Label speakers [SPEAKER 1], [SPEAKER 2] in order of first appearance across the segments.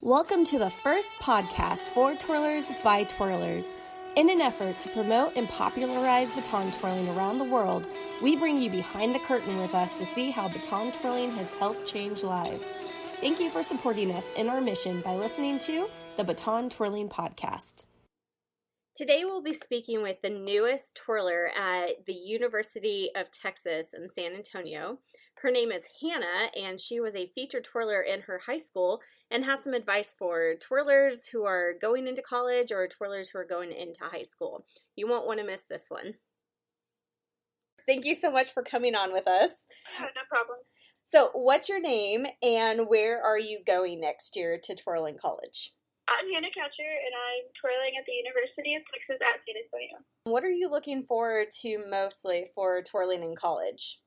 [SPEAKER 1] Welcome to the first podcast for twirlers by twirlers. In an effort to promote and popularize baton twirling around the world, we bring you behind the curtain with us to see how baton twirling has helped change lives. Thank you for supporting us in our mission by listening to the Baton Twirling Podcast. Today we'll be speaking with the newest twirler at the University of Texas in San Antonio. Her name is Hannah, and she was a featured twirler in her high school and has some advice for twirlers who are going into college or twirlers who are going into high school. You won't want to miss this one. Thank you so much for coming on with us.
[SPEAKER 2] No problem.
[SPEAKER 1] So, what's your name and where are you going next year to Twirling College?
[SPEAKER 2] I'm Hannah Catcher, and I'm twirling at the University of Texas at San Antonio.
[SPEAKER 1] What are you looking forward to mostly for twirling in college?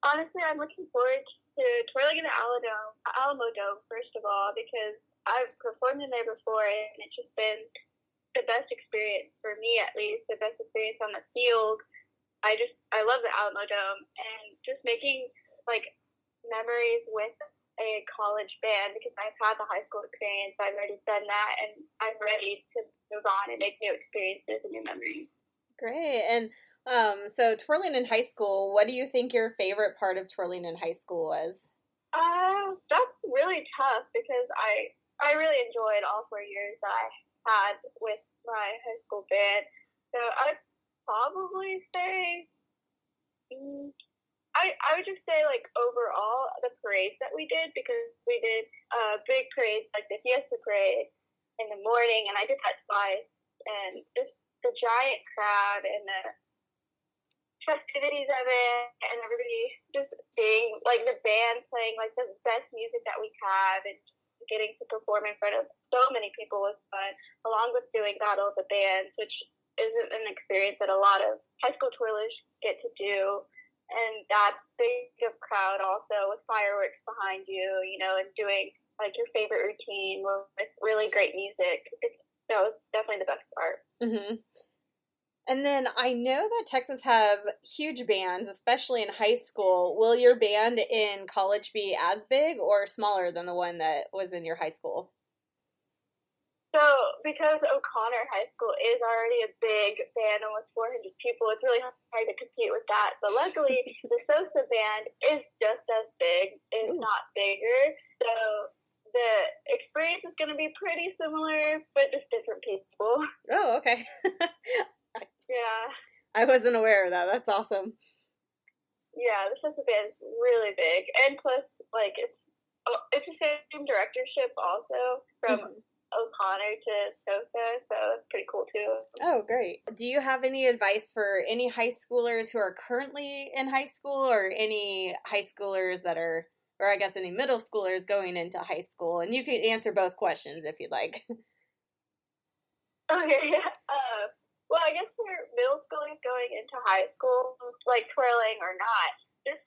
[SPEAKER 2] Honestly, I'm looking forward to twirling in the Alamo Dome, first of all, because I've performed in there before, and it's just been the best experience, for me at least, the best experience on the field. I love the Alamo Dome, and just making, memories with a college band, because I've had the high school experience, I've already done that, and I'm ready to move on and make new experiences and new memories.
[SPEAKER 1] Great. And so twirling in high school, what do you think your favorite part of twirling in high school was?
[SPEAKER 2] That's really tough, because I really enjoyed all 4 years that I had with my high school band. So I'd probably say, I would just say, overall, the parades that we did, because we did big parades, like the Fiesta Parade in the morning, and I did that twice, and just the giant crowd and the festivities of it, and everybody just being, the band playing, the best music that we have, and getting to perform in front of so many people was fun, along with doing Battle of the Bands, which isn't an experience that a lot of high school twirlers get to do. And that big of crowd also with fireworks behind you, and doing your favorite routine with really great music. That was definitely the best part.
[SPEAKER 1] Mm-hmm. And then I know that Texas has huge bands, especially in high school. Will your band in college be as big or smaller than the one that was in your high school?
[SPEAKER 2] So, because O'Connor High School is already a big band, almost 400 people, it's really hard to compete with that. But luckily, the Sosa band is just as big, if not bigger. So, the experience is going to be pretty similar, but just different people.
[SPEAKER 1] Oh, okay.
[SPEAKER 2] Yeah.
[SPEAKER 1] I wasn't aware of that. That's awesome.
[SPEAKER 2] Yeah, the Sosa band is really big. And plus, it's the same directorship also from O'Connor to Sosa, so it's pretty cool too.
[SPEAKER 1] Oh, great. Do you have any advice for any high schoolers who are currently in high school, or any high schoolers that are, or I guess any middle schoolers going into high school? And you can answer both questions if you'd like.
[SPEAKER 2] Okay, well, I guess for middle schoolers going into high school, twirling or not, just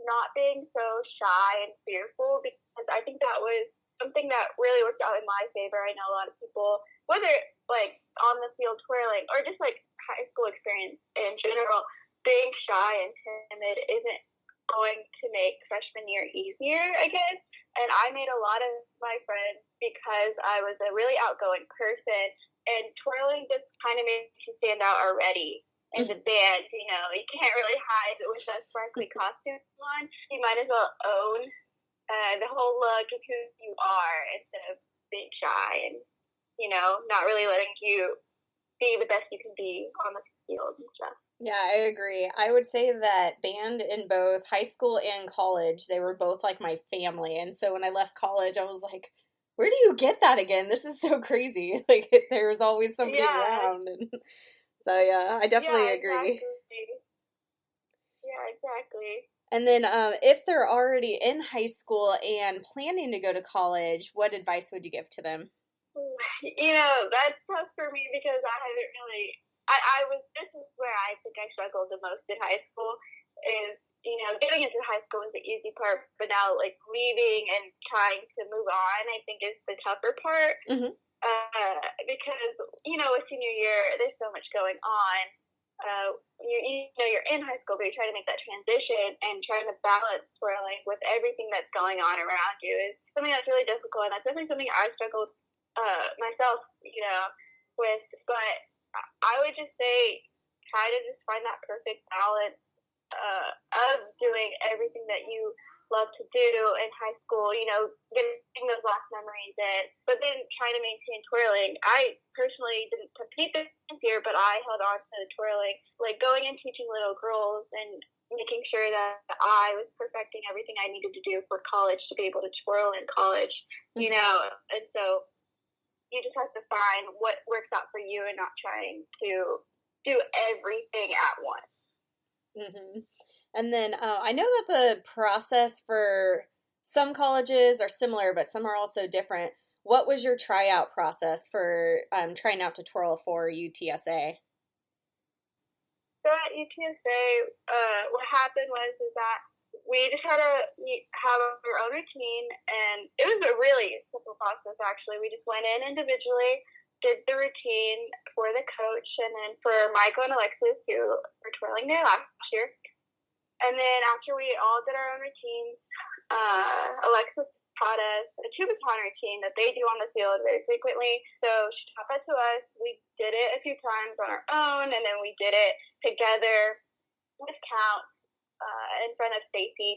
[SPEAKER 2] not being so shy and fearful, because I think that was something that really worked out in my favor. I know a lot of people, whether on the field twirling or just high school experience in general, being shy and timid isn't going to make freshman year easier, I guess. And I made a lot of my friends because I was a really outgoing person, and twirling just kind of makes you stand out already. In the band, you can't really hide with that sparkly costume on. You might as well own the whole look of who you are, instead of being shy and, not really letting you be the best you can be on the field and stuff.
[SPEAKER 1] Yeah, I agree. I would say that band in both high school and college, they were both like my family. And so when I left college, I was like, where do you get that again? This is so crazy. There was always somebody around. And so, yeah, I definitely agree.
[SPEAKER 2] Yeah, exactly.
[SPEAKER 1] And then if they're already in high school and planning to go to college, what advice would you give to them?
[SPEAKER 2] That's tough for me, because I haven't really, this is where I think I struggled the most in high school, is, getting into high school is the easy part, but now, leaving and trying to move on, I think is the tougher part. Mm-hmm. Because, with senior year, there's so much going on. you're in high school, but you're trying to make that transition and trying to balance twirling with everything that's going on around you is something that's really difficult, and that's definitely something I struggled myself, with. But I would just say try to just find that perfect balance of doing everything that you love to do in high school, getting those last memories in, but then trying to maintain twirling. I personally didn't compete this year, but I held on to the twirling, like going and teaching little girls and making sure that I was perfecting everything I needed to do for college to be able to twirl in college, and so you just have to find what works out for you and not trying to do everything at once.
[SPEAKER 1] Mm-hmm. And then I know that the process for some colleges are similar, but some are also different. What was your tryout process for trying out to twirl for UTSA?
[SPEAKER 2] So at UTSA, what happened was that we just had to have our own routine, and it was a really simple process, actually. We just went in individually, did the routine for the coach, and then for Michael and Alexis, who were twirling there last year. And then after we all did our own routines, Alexis taught us a two baton routine that they do on the field very frequently. So she taught that to us. We did it a few times on our own, and then we did it together with counts in front of Stacy.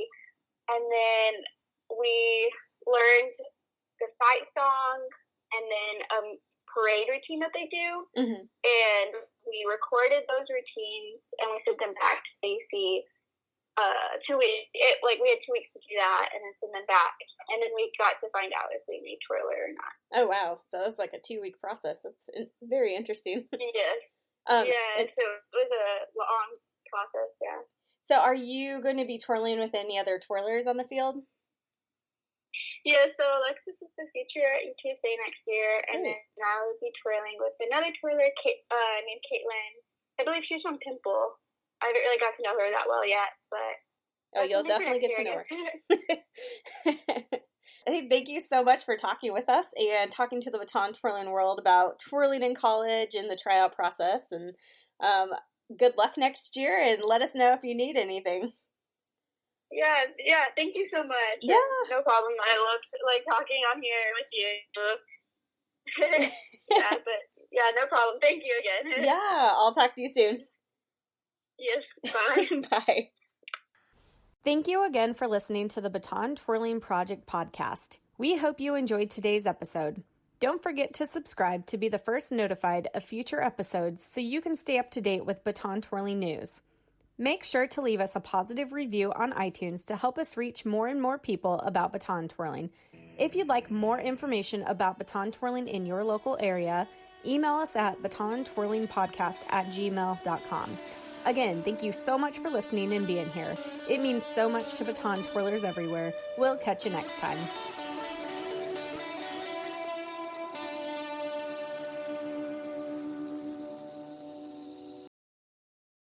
[SPEAKER 2] And then we learned the fight song and then a parade routine that they do. Mm-hmm. And we recorded those routines, and we sent them back to Stacy. 2 weeks. We had 2 weeks to do that, and then send them back, and then we got to find out if we made Twirler or not.
[SPEAKER 1] Oh wow! So that's like a 2-week process. That's very interesting.
[SPEAKER 2] Yes. So it was a long process. Yeah.
[SPEAKER 1] So are you going to be twirling with any other twirlers on the field?
[SPEAKER 2] Yeah. So Alexis is the feature at UTSA next year, and then I will be twirling with another twirler named Caitlin. I believe she's from Temple. I haven't really got to know her that well yet, but...
[SPEAKER 1] you'll definitely get to know her. Thank you so much for talking with us and talking to the baton twirling world about twirling in college and the tryout process. And good luck next year, and let us know if you need anything.
[SPEAKER 2] Yeah, thank you so much.
[SPEAKER 1] Yeah.
[SPEAKER 2] No problem. I love talking on here with you. No problem. Thank you again.
[SPEAKER 1] Yeah, I'll talk to you soon.
[SPEAKER 2] Yes, bye.
[SPEAKER 1] Bye. Thank you again for listening to the Baton Twirling Project podcast. We hope you enjoyed today's episode. Don't forget to subscribe to be the first notified of future episodes so you can stay up to date with baton twirling news. Make sure to leave us a positive review on iTunes to help us reach more and more people about baton twirling. If you'd like more information about baton twirling in your local area, email us at batontwirlingpodcast@gmail.com. Again, thank you so much for listening and being here. It means so much to baton twirlers everywhere. We'll catch you next time.